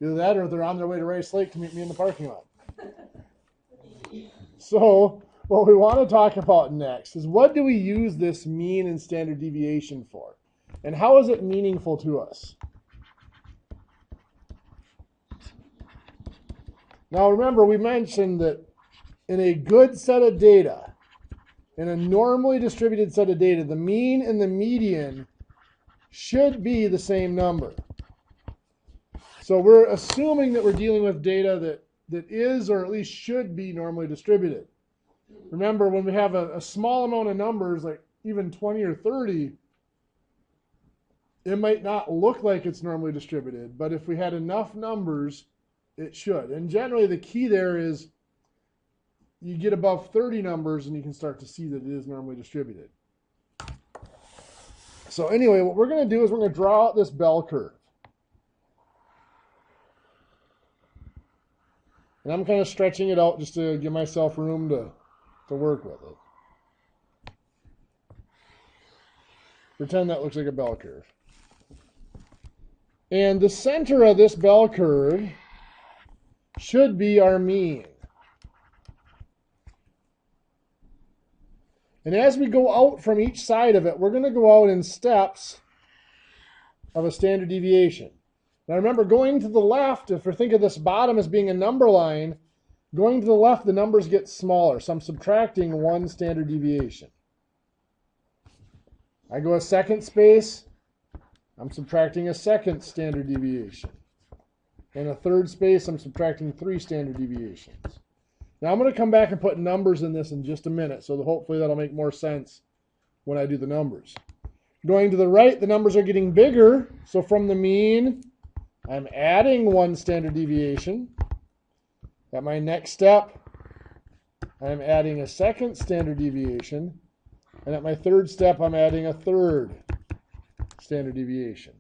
Either that or they're on their way to Rice Lake to meet me in the parking lot. So what we want to talk about next is what do we use this mean and standard deviation for? And how is it meaningful to us? Now remember, we mentioned that in a good set of data, in a normally distributed set of data, the mean and the median should be the same number. So we're assuming that we're dealing with data that is or at least should be normally distributed. Remember, when we have a small amount of numbers, like even 20 or 30, it might not look like it's normally distributed, but if we had enough numbers, it should. And generally the key there is you get above 30 numbers and you can start to see that it is normally distributed. So anyway, what we're going to do is we're going to draw out this bell curve. And I'm kind of stretching it out just to give myself room to work with it. Pretend that looks like a bell curve. And the center of this bell curve should be our mean. And as we go out from each side of it, we're going to go out in steps of a standard deviation. Now remember, going to the left, if we think of this bottom as being a number line, going to the left, the numbers get smaller. So I'm subtracting one standard deviation. I go a second space, I'm subtracting a second standard deviation. In a third space, I'm subtracting 3 standard deviations. Now I'm going to come back and put numbers in this in just a minute, so hopefully that'll make more sense when I do the numbers. Going to the right, the numbers are getting bigger, so from the mean, I'm adding 1 standard deviation. At my next step, I'm adding a second standard deviation. And at my third step, I'm adding a third standard deviation.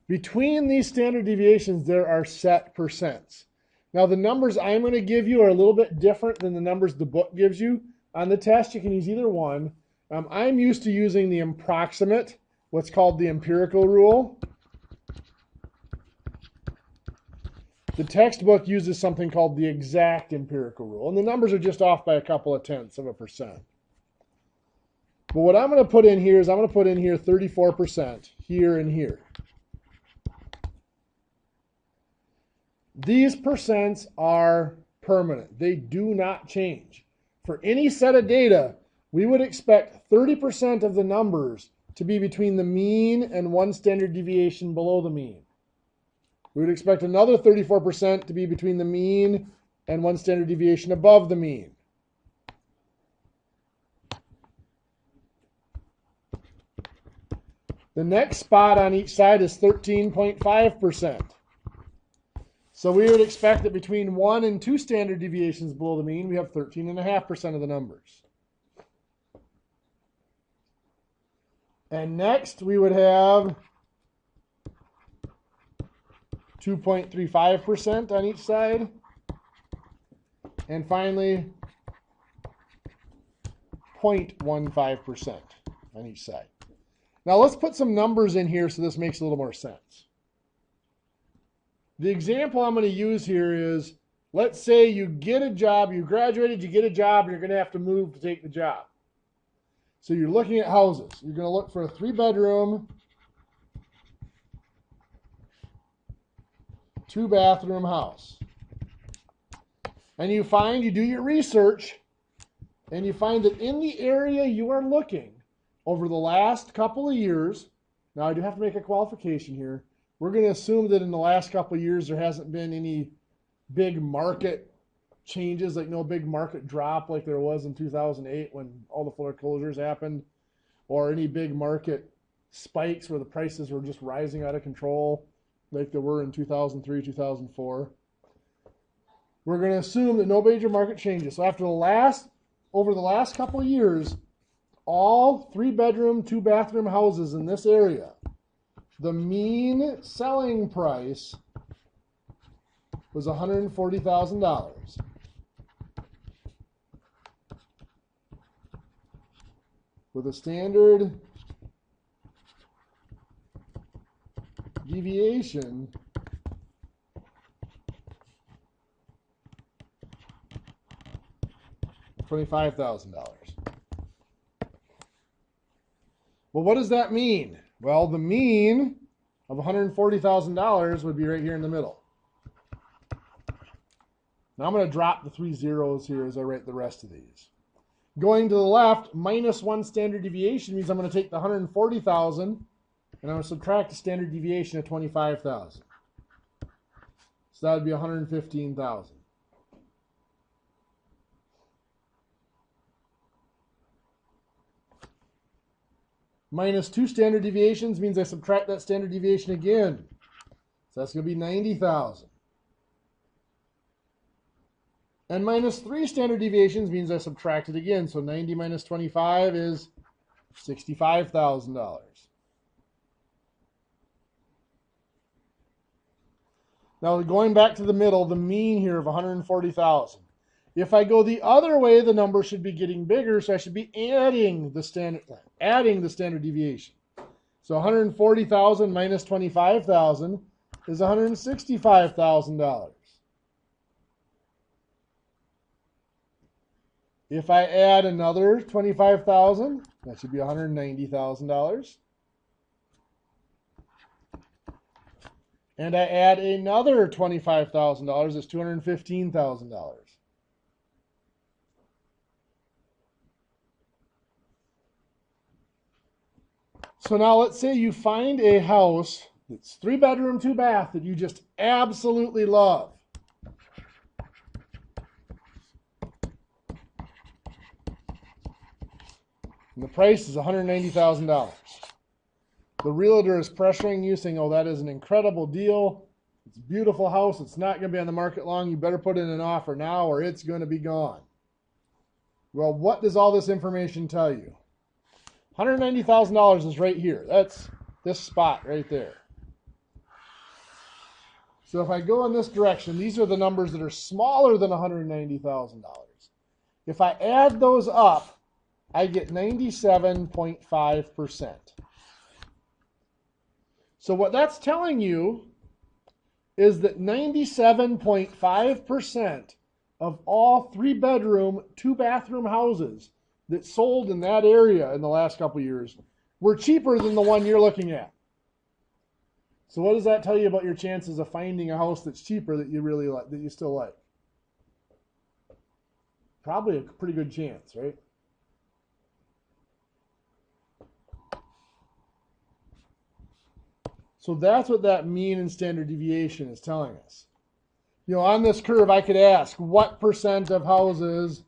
Between these standard deviations, there are set percents. Now, the numbers I'm going to give you are a little bit different than the numbers the book gives you. On the test, you can use either one. I'm used to using the approximate, what's called the empirical rule. The textbook uses something called the exact empirical rule, and the numbers are just off by a couple of tenths of a percent. But what I'm going to put in here is I'm going to put in here 34% here and here. These percents are permanent. They do not change. For any set of data, we would expect 30% of the numbers to be between the mean and 1 standard deviation below the mean. We would expect another 34% to be between the mean and 1 standard deviation above the mean. The next spot on each side is 13.5%. So we would expect that between 1 and 2 standard deviations below the mean, we have 13.5% of the numbers. And next we would have 2.35% on each side. And finally, 0.15% on each side. Now let's put some numbers in here so this makes a little more sense. The example I'm going to use here is, let's say you get a job, you graduated, you get a job, and you're going to have to move to take the job. So you're looking at houses. You're going to look for a 3-bedroom, 2-bathroom house. And you do your research, and you find that in the area you are looking, over the last couple of years, now I do have to make a qualification here, we're going to assume that in the last couple of years there hasn't been any big market changes, like no big market drop like there was in 2008 when all the foreclosures happened, or any big market spikes where the prices were just rising out of control like there were in 2003, 2004. We're going to assume that no major market changes. So over the last couple of years, all 3-bedroom, 2-bathroom houses in this area, the mean selling price was $140,000. With a standard deviation $25,000. Well, what does that mean? Well, the mean of $140,000 would be right here in the middle. Now I'm going to drop the 3 zeros here as I write the rest of these. Going to the left, minus 1 standard deviation means I'm going to take the 140,000 and I'm going to subtract the standard deviation of 25,000. So that would be 115,000. Minus 2 standard deviations means I subtract that standard deviation again. So that's going to be 90,000. And minus 3 standard deviations means I subtract it again. So 90 minus 25 is $65,000. Now going back to the middle, the mean here of 140,000. If I go the other way, the number should be getting bigger, so I should be adding the standard deviation. So 140,000 minus 25,000 is $165,000. If I add another 25,000, that should be $190,000. And I add another $25,000, that's $215,000. So now let's say you find a house that's 3 bedroom, 2 bath that you just absolutely love. And the price is $190,000. The realtor is pressuring you, saying, oh, that is an incredible deal. It's a beautiful house. It's not going to be on the market long. You better put in an offer now or it's going to be gone. Well, what does all this information tell you? $190,000 is right here. That's this spot right there. So if I go in this direction, these are the numbers that are smaller than $190,000. If I add those up, I get 97.5%. So what that's telling you is that 97.5% of all 3 bedroom, 2 bathroom houses that sold in that area in the last couple of years were cheaper than the one you're looking at. So what does that tell you about your chances of finding a house that's cheaper that you really like, that you still like? Probably a pretty good chance, right? So that's what that mean and standard deviation is telling us. You know, on this curve, I could ask, what percent of houses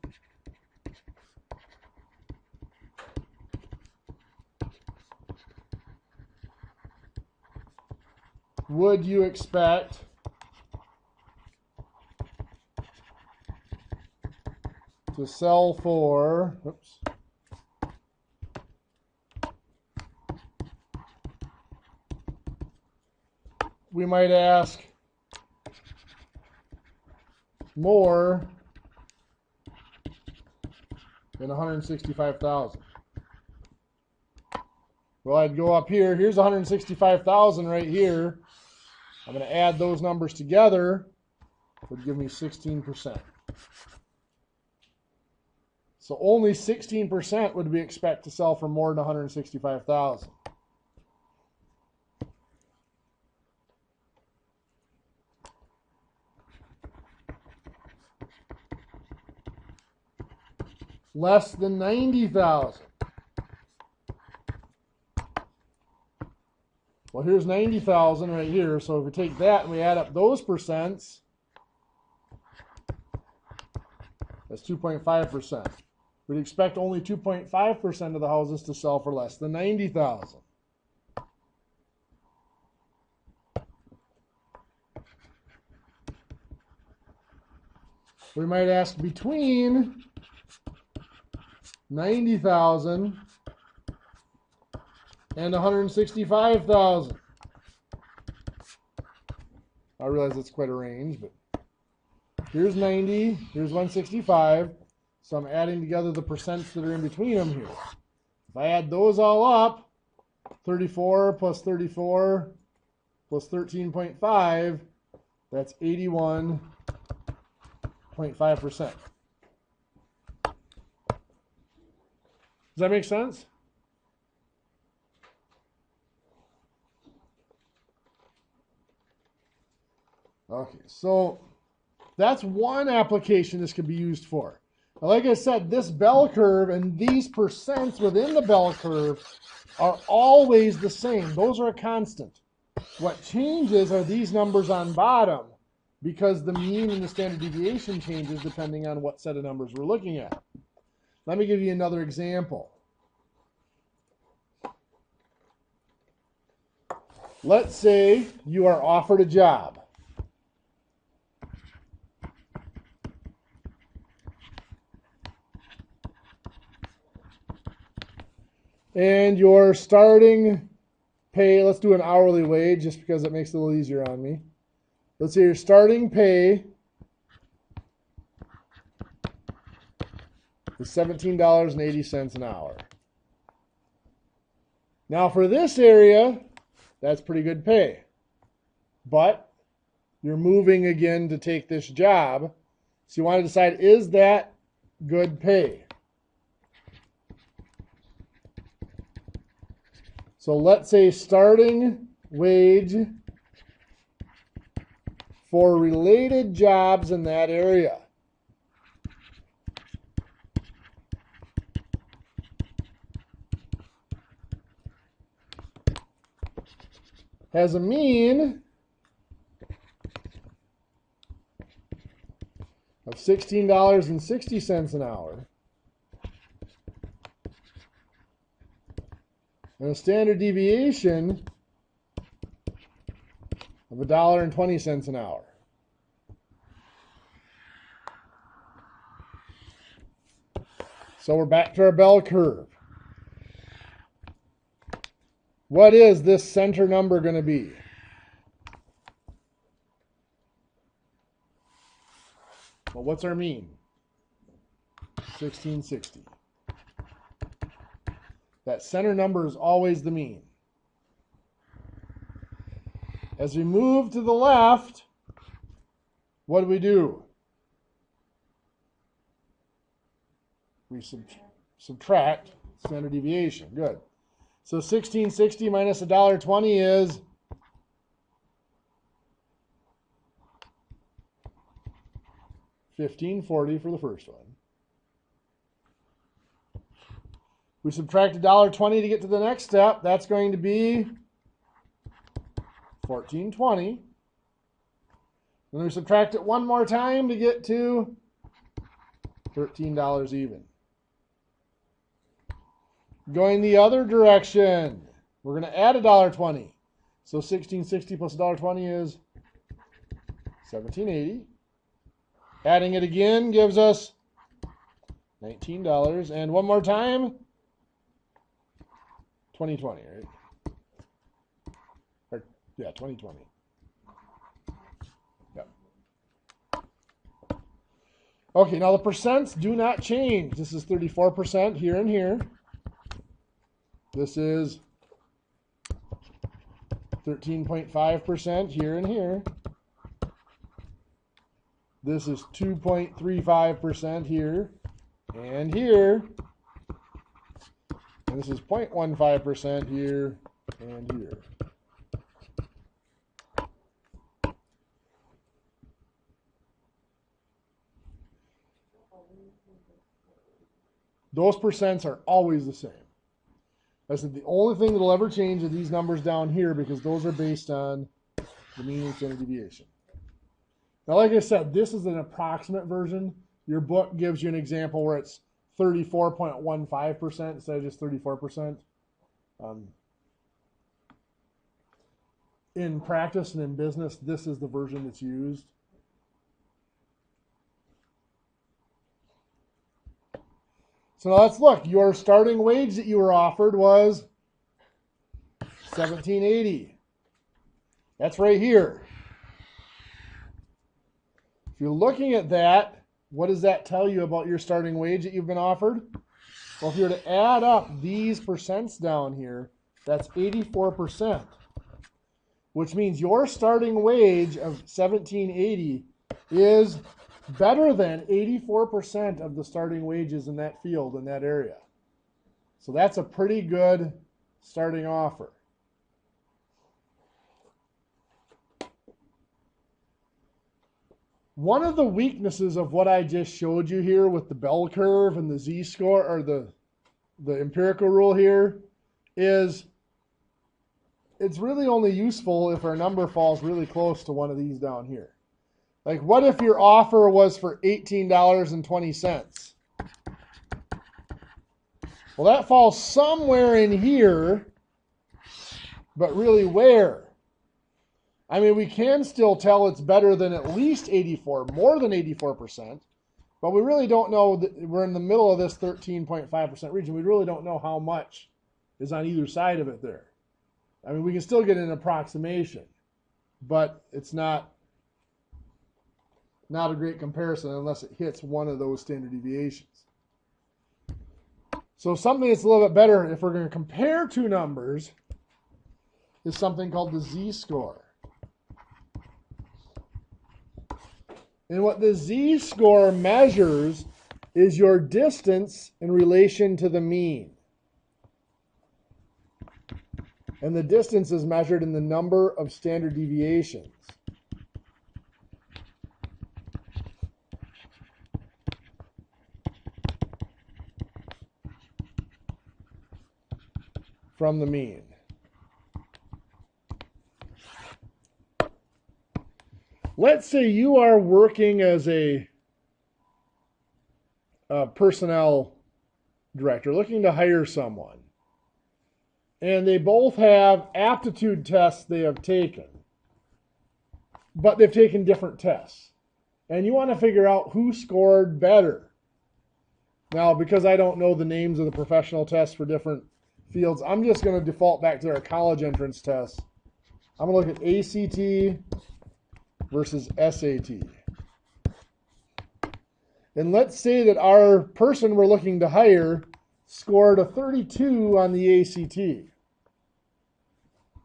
would you expect to sell for, oops, we might ask more than 165,000. Well, I'd go up here. Here's 165,000 right here. I'm going to add those numbers together. It would give me 16%. So only 16% would we expect to sell for more than 165,000. Less than 90,000. Well, here's 90,000 right here. So if we take that and we add up those percents, that's 2.5%. We'd expect only 2.5% of the houses to sell for less than 90,000. We might ask between 90,000 and 165,000. I realize that's quite a range, but here's 90, here's 165. So I'm adding together the percents that are in between them here. If I add those all up, 34 plus 34 plus 13.5, that's 81.5%. Does that make sense? Okay, so that's one application this could be used for. Now, like I said, this bell curve and these percents within the bell curve are always the same. Those are a constant. What changes are these numbers on bottom, because the mean and the standard deviation changes depending on what set of numbers we're looking at. Let me give you another example. Let's say you are offered a job. And your starting pay, let's do an hourly wage just because it makes it a little easier on me. Let's say your starting pay is $17.80 an hour. Now for this area, that's pretty good pay. But you're moving again to take this job. So you want to decide, is that good pay? So let's say starting wage for related jobs in that area. Has a mean of $16.60 an hour. And a standard deviation of $1.20 an hour. So we're back to our bell curve. What is this center number going to be? Well, what's our mean? 1660. That center number is always the mean. As we move to the left, what do? We subtract standard deviation. Good. So 1660 minus $1.20 is $15.40 for the first one. We subtract $1.20 to get to the next step. That's going to be $14.20. And then we subtract it one more time to get to $13 even. Going the other direction, we're going to add $1.20. So 1660 plus $1.20 is $17.80. Adding it again gives us $19. And one more time, $20.20, right? Or, yeah, $20.20. Yep. Okay, now the percents do not change. This is 34% here and here. This is 13.5% here and here. This is 2.35% here and here. And this is 0.15% here and here. Those percents are always the same. I said the only thing that will ever change are these numbers down here, because those are based on the mean and standard deviation. Now, like I said, this is an approximate version. Your book gives you an example where it's 34.15% instead of just 34%. In practice and in business, this is the version that's used. So now let's look. Your starting wage that you were offered was $17.80. That's right here. If you're looking at that, what does that tell you about your starting wage that you've been offered? Well, if you were to add up these percents down here, that's 84%. which means your starting wage of $17.80 is better than 84% of the starting wages in that field, in that area. So that's a pretty good starting offer. One of the weaknesses of what I just showed you here with the bell curve and the z-score, or the empirical rule here, is it's really only useful if our number falls really close to one of these down here. Like, what if your offer was for $18.20? Well, that falls somewhere in here, but really where? I mean, we can still tell it's better than at least 84, more than 84%, but we really don't know that we're in the middle of this 13.5% region. We really don't know how much is on either side of it there. I mean, we can still get an approximation, but it's not a great comparison unless it hits one of those standard deviations. So something that's a little bit better, if we're going to compare two numbers, is something called the z-score. And what the z-score measures is your distance in relation to the mean. And the distance is measured in the number of standard deviations. From the mean. Let's say you are working as a personnel director, looking to hire someone, and they both have aptitude tests they have taken, but they've taken different tests, and you want to figure out who scored better. Now, because I don't know the names of the professional tests for different fields, I'm just going to default back to our college entrance tests. I'm going to look at ACT versus SAT. And let's say that our person we're looking to hire scored a 32 on the ACT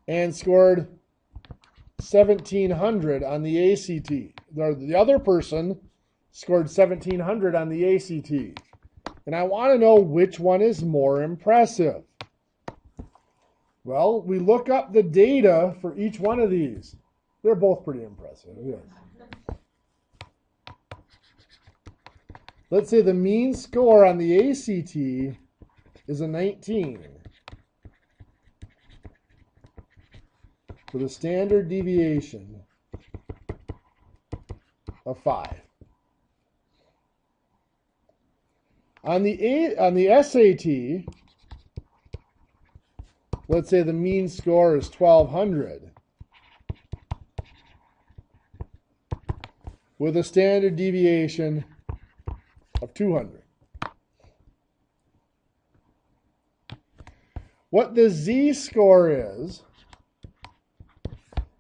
and scored 1,700 on the ACT. The other person scored 1,700 on the ACT. And I want to know which one is more impressive. Well, we look up the data for each one of these. They're both pretty impressive. Yes. Let's say the mean score on the ACT is a 19 with a standard deviation of 5. On the SAT, let's say the mean score is 1,200 with a standard deviation of 200. What the z-score is,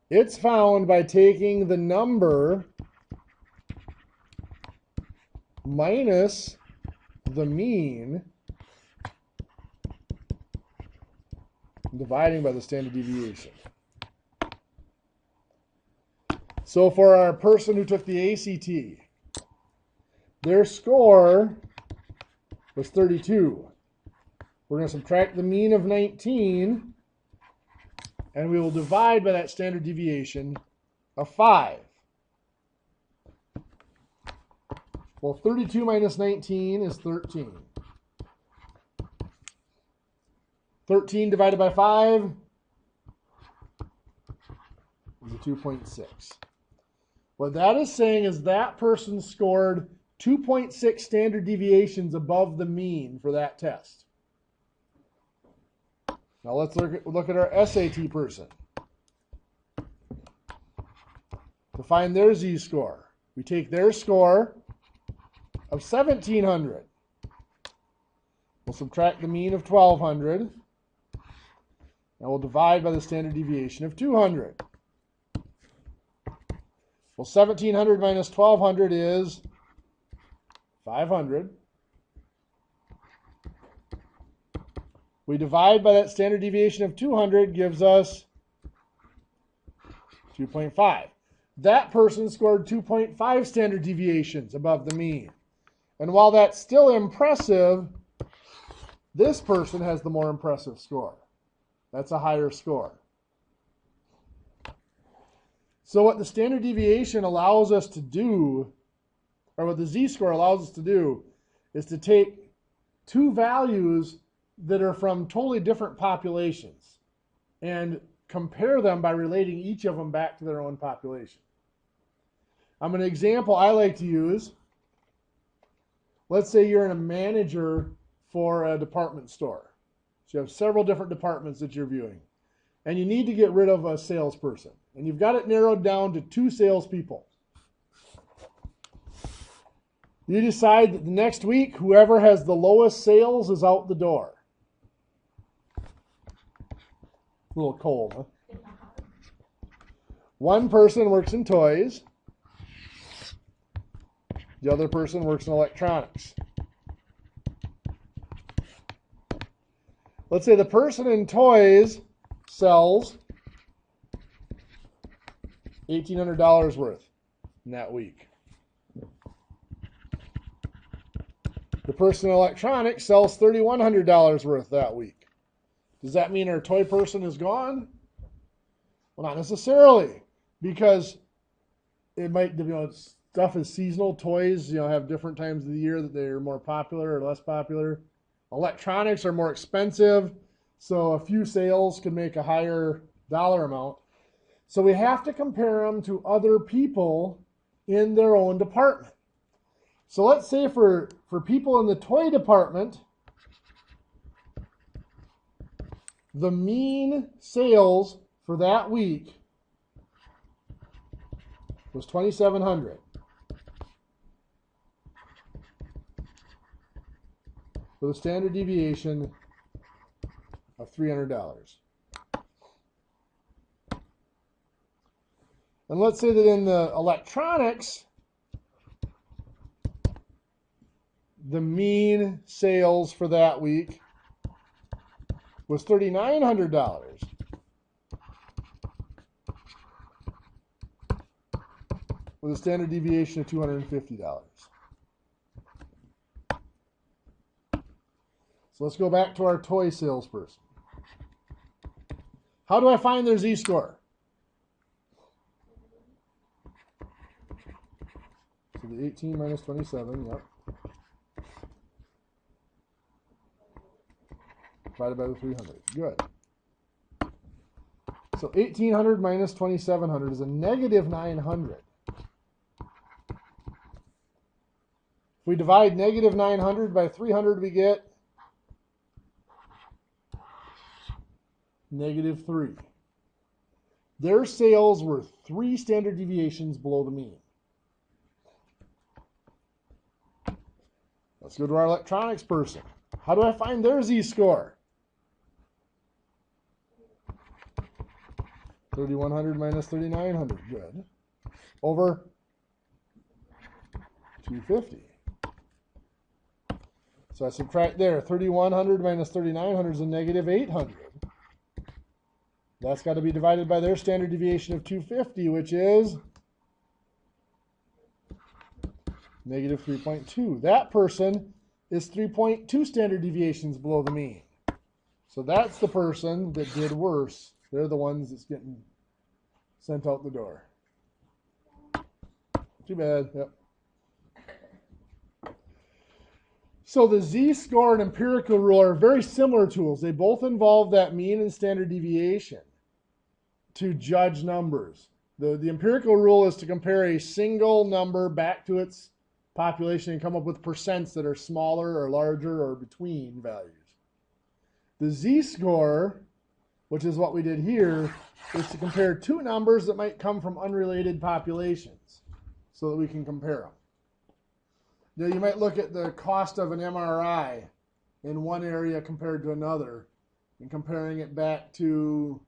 it's found by taking the number minus the mean, dividing by the standard deviation. So for our person who took the ACT, their score was 32. We're going to subtract the mean of 19, and we will divide by that standard deviation of 5. Well, 32 minus 19 is 13. 13 divided by 5 is a 2.6. What that is saying is that person scored 2.6 standard deviations above the mean for that test. Now let's look at our SAT person. To find their z-score, we take their score of 1,700. We'll subtract the mean of 1,200. And we'll divide by the standard deviation of 200. Well, 1,700 minus 1,200 is 500. We divide by that standard deviation of 200, gives us 2.5. That person scored 2.5 standard deviations above the mean. And while that's still impressive, this person has the more impressive score. That's a higher score. So what the standard deviation allows us to do, or what the z-score allows us to do, is to take two values that are from totally different populations and compare them by relating each of them back to their own population. An example I like to use, let's say you're a manager for a department store. So you have several different departments that you're viewing, and you need to get rid of a salesperson. And you've got it narrowed down to 2 salespeople. You decide that the next week, whoever has the lowest sales is out the door. A little cold, huh? One person works in toys. The other person works in electronics. Let's say the person in toys sells $1,800 worth in that week. The person in electronics sells $3,100 worth that week. Does that mean our toy person is gone? Well, not necessarily, because it might, stuff is seasonal. Toys, have different times of the year that they're more popular or less popular. Electronics are more expensive, so a few sales can make a higher dollar amount. So we have to compare them to other people in their own department. So let's say for people in the toy department, the mean sales for that week was $2,700. With a standard deviation of $300. And let's say that in the electronics, the mean sales for that week was $3,900. With a standard deviation of $250. So let's go back to our toy salesperson. How do I find their z-score? So the 18 minus 27, yep. Divided by the 300. Good. So 1,800 minus 2,700 is a negative 900. If we divide negative 900 by 300, we get negative 3. Their sales were 3 standard deviations below the mean. Let's go to our electronics person. How do I find their z-score? 3,100 minus 3,900. Good. Over 250. So I subtract there. 3,100 minus 3,900 is a negative 800. That's got to be divided by their standard deviation of 250, which is negative 3.2. That person is 3.2 standard deviations below the mean. So that's the person that did worse. They're the ones that's getting sent out the door. Too bad. Yep. So the z-score and empirical rule are very similar tools. They both involve that mean and standard deviation to judge numbers. The empirical rule is to compare a single number back to its population and come up with percents that are smaller or larger or between values. The z-score, which is what we did here, is to compare 2 numbers that might come from unrelated populations so that we can compare them. Now, you might look at the cost of an MRI in one area compared to another and comparing it back to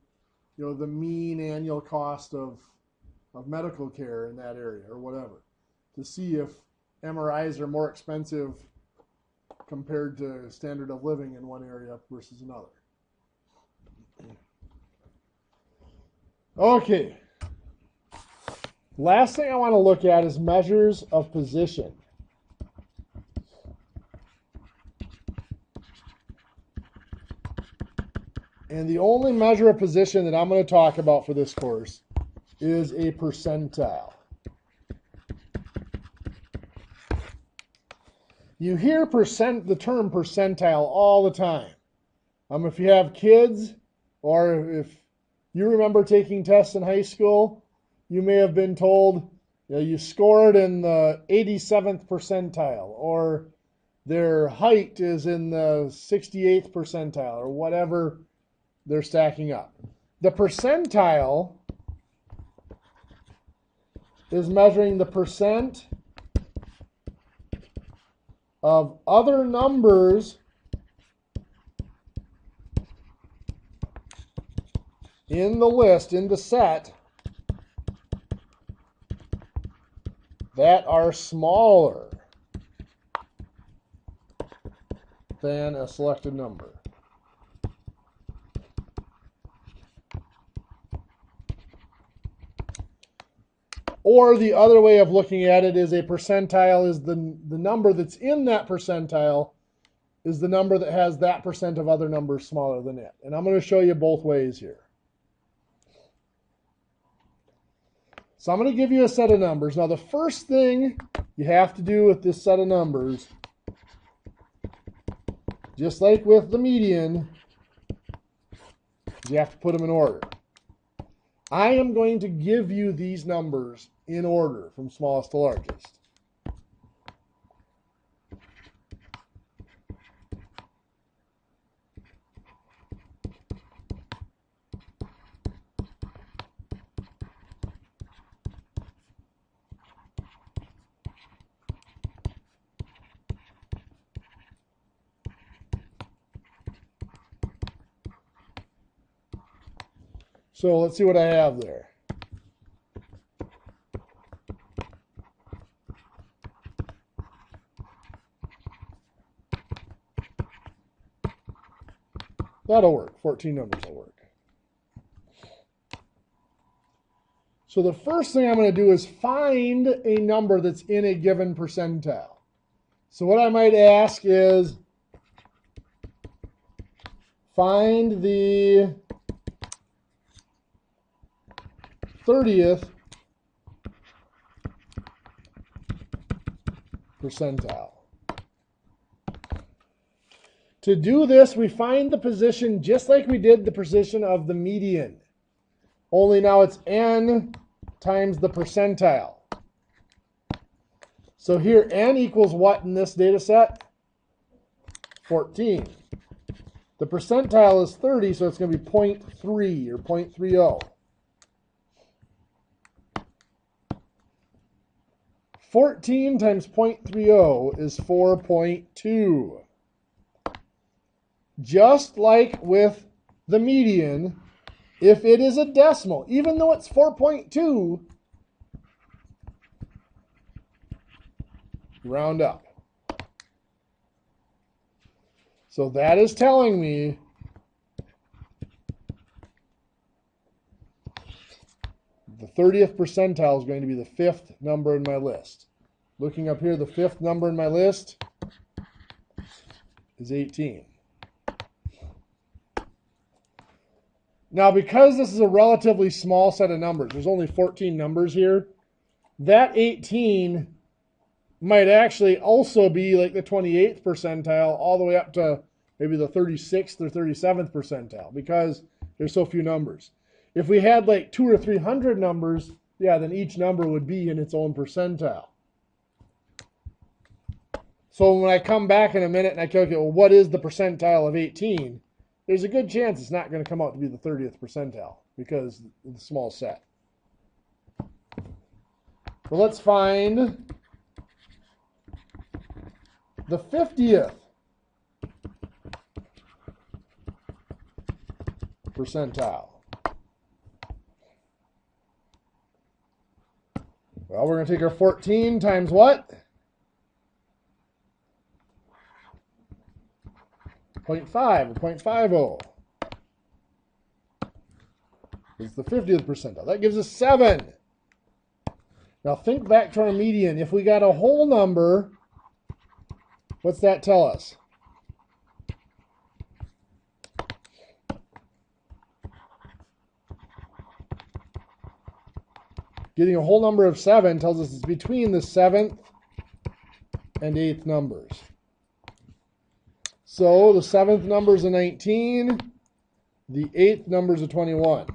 the mean annual cost of medical care in that area or whatever, to see if MRIs are more expensive compared to standard of living in one area versus another. Okay, Last thing I want to look at is measures of position. And the only measure of position that I'm going to talk about for this course is a percentile. You hear the term percentile all the time. If you have kids, or if you remember taking tests in high school, you may have been told, you scored in the 87th percentile, or their height is in the 68th percentile, or whatever they're stacking up. The percentile is measuring the percent of other numbers in the list, in the set, that are smaller than a selected number. Or the other way of looking at it is a percentile is the number that's in that percentile is the number that has that percent of other numbers smaller than it. And I'm going to show you both ways here. So I'm going to give you a set of numbers. Now the first thing you have to do with this set of numbers, just like with the median, is you have to put them in order. I am going to give you these numbers in order from smallest to largest. So let's see what I have there. That'll work. 14 numbers will work. So the first thing I'm going to do is find a number that's in a given percentile. So what I might ask is find the 30th percentile. To do this, we find the position just like we did the position of the median. Only now it's n times the percentile. So here n equals what in this data set? 14. The percentile is 30, so it's going to be 0.3 or 0.30. 14 times 0.30 is 4.2. Just like with the median, if it is a decimal, even though it's 4.2, round up. So that is telling me the 30th percentile is going to be the 5th number in my list. Looking up here, the 5th number in my list is 18. Now, because this is a relatively small set of numbers, there's only 14 numbers here, that 18 might actually also be like the 28th percentile all the way up to maybe the 36th or 37th percentile because there's so few numbers. If we had like 200 or 300 numbers, yeah, then each number would be in its own percentile. So when I come back in a minute and I calculate, well, what is the percentile of 18? There's a good chance it's not going to come out to be the 30th percentile because of the small set. So let's find the 50th percentile. Well, we're going to take our 14 times what? 0.5 or 0.50. It's the 50th percentile. That gives us 7. Now think back to our median. If we got a whole number, what's that tell us? Getting a whole number of 7 tells us it's between the 7th and 8th numbers. So the 7th number is a 19, the 8th number is a 21.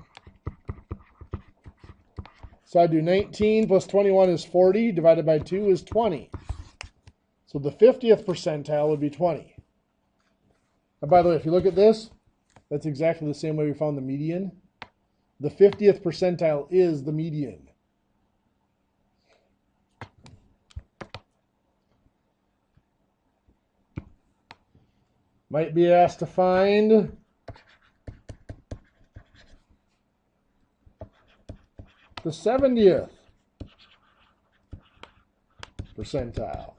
So I do 19 plus 21 is 40, divided by 2 is 20. So the 50th percentile would be 20. And by the way, if you look at this, that's exactly the same way we found the median. The 50th percentile is the median. Might be asked to find the 70th percentile.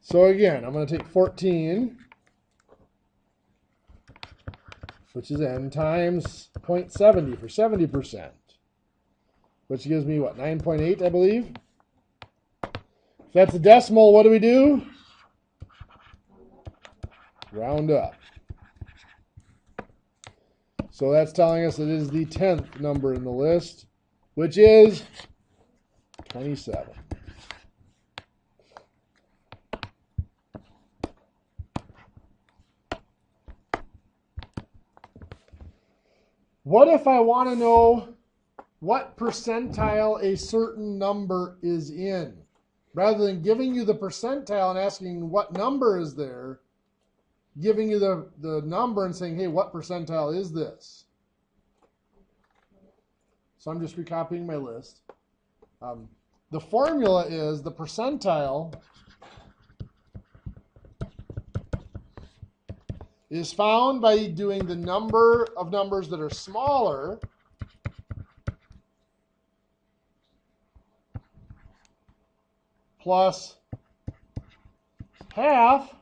So again, I'm going to take 14, which is n, times 0.70 for 70%, which gives me, what, 9.8, I believe? If that's a decimal, what do? Round up. So that's telling us it is the 10th number in the list, which is 27. What if I want to know what percentile a certain number is in? Rather than giving you the percentile and asking what number is there, giving you the number and saying, hey, what percentile is this? So I'm just recopying my list. The formula is the percentile is found by doing the number of numbers that are smaller plus half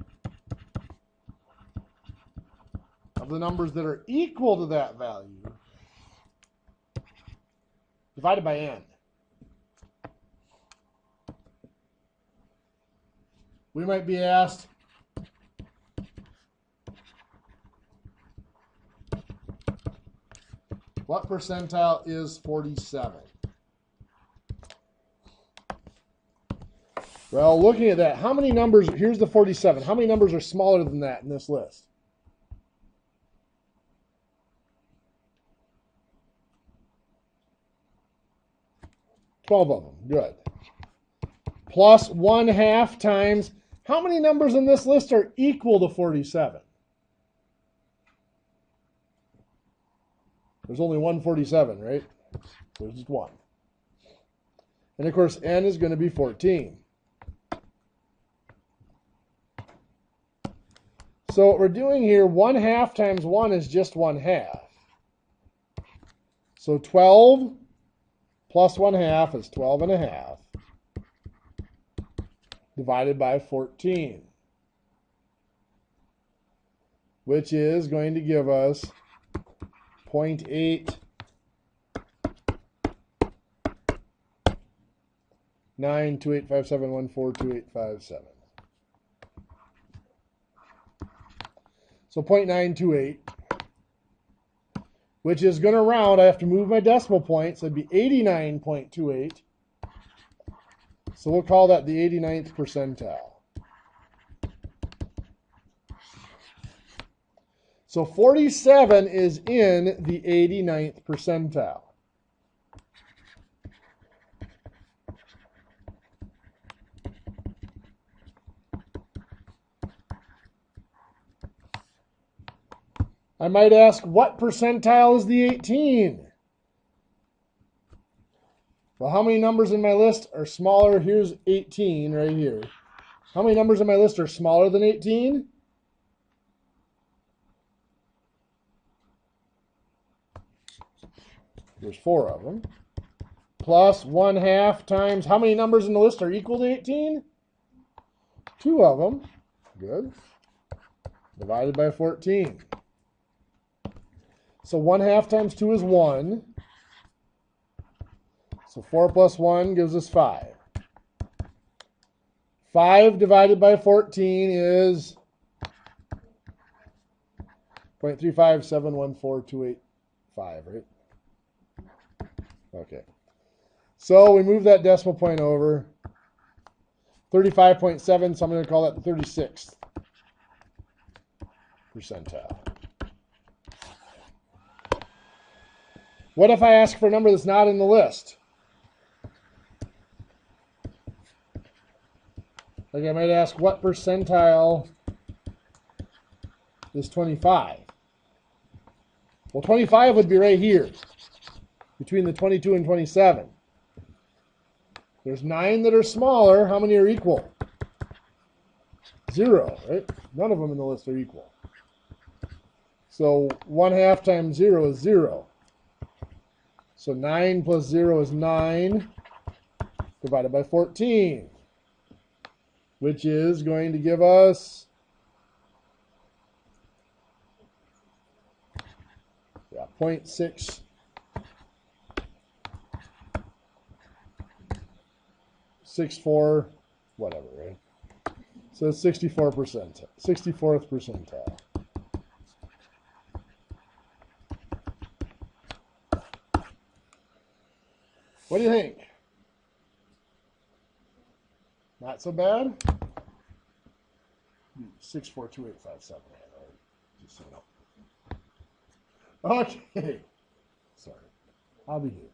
of the numbers that are equal to that value divided by n. We might be asked, what percentile is 47? Well, looking at that, how many numbers, here's the 47. How many numbers are smaller than that in this list? $12 of them. Good. Plus 1/2 times, how many numbers in this list are equal to 47? There's only one 47, right? There's just one. And of course, n is going to be 14. So what we're doing here, 1/2 times 1 is just 1/2. So 12 plus 1/2 is 12.5 divided by 14, which is going to give us 0.8 92857142857. So 0.928, which is going to round. I have to move my decimal point, so it'd be 89.28. So we'll call that the 89th percentile. So 47 is in the 89th percentile. I might ask, what percentile is the 18? Well, how many numbers in my list are smaller? Here's 18 right here. How many numbers in my list are smaller than 18? There's 4 of them. Plus 1/2 times, how many numbers in the list are equal to 18? 2 of them. Good. Divided by 14. So 1/2 times 2 is 1. So 4 plus 1 gives us 5. 5 divided by 14 is 0.3571428. 5, right? Okay. So we move that decimal point over. 35.7, so I'm going to call that the 36th percentile. What if I ask for a number that's not in the list? Like I might ask, what percentile is 25? Well, 25 would be right here, between the 22 and 27. There's 9 that are smaller. How many are equal? 0, right? None of them in the list are equal. So 1/2 times 0 is 0. So 9 plus 0 is 9 divided by 14, which is going to give us 0.6. 64, whatever, right? So it's 64%, 64th percentile. What do you think? Not so bad? 642,857. Just so you know. Okay. Sorry. I'll be here.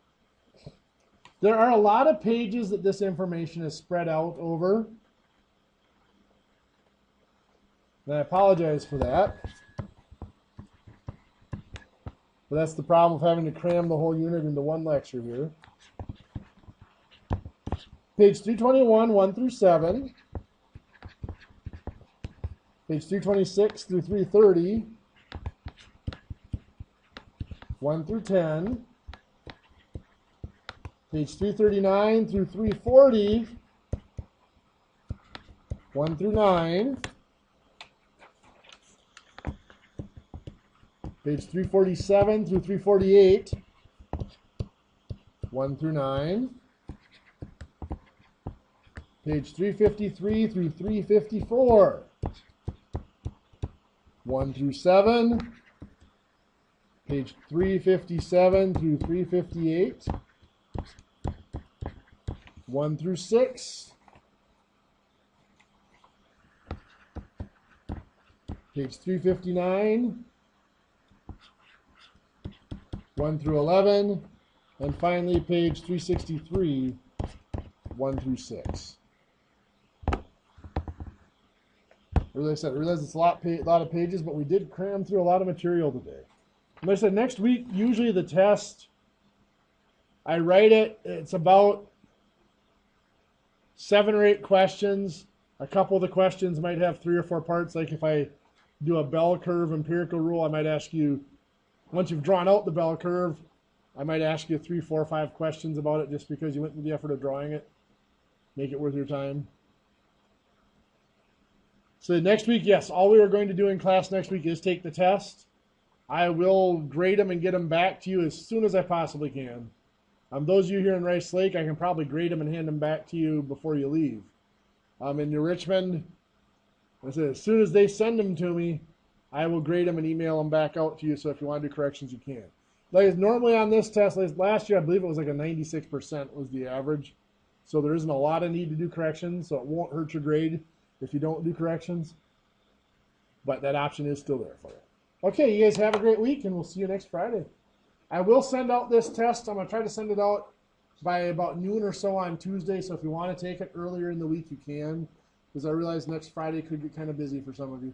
There are a lot of pages that this information is spread out over. And I apologize for that. But that's the problem of having to cram the whole unit into one lecture here. Page 321, 1 through 7. Page 326 through 330. 1 through 10. Page 339 through 340. 1 through 9. Page 347 through 348. 1 through 9. Page 353 through 354. 1 through 7. Page 357 through 358. 1 through 6. Page 359. 1 through 11. And finally, page 363, 1 through 6. As I said, I realize it's a lot of pages, but we did cram through a lot of material today. Like I said, next week, usually the test, I write it, it's about 7 or 8 questions. A couple of the questions might have 3 or 4 parts. Like if I do a bell curve empirical rule, I might ask you, once you've drawn out the bell curve, I might ask you 3, 4, 5 questions about it just because you went through the effort of drawing it. Make it worth your time. So next week, yes, all we are going to do in class next week is take the test. I will grade them and get them back to you as soon as I possibly can. Those of you here in Rice Lake, I can probably grade them and hand them back to you before you leave. In New Richmond, I said, as soon as they send them to me, I will grade them and email them back out to you. So if you want to do corrections, you can. Like normally on this test, last year I believe it was like a 96% was the average. So there isn't a lot of need to do corrections, so it won't hurt your grade if you don't do corrections. But that option is still there for you. Okay, you guys have a great week, and we'll see you next Friday. I will send out this test. I'm going to try to send it out by about noon or so on Tuesday, so if you want to take it earlier in the week, you can, because I realize next Friday could get kind of busy for some of you.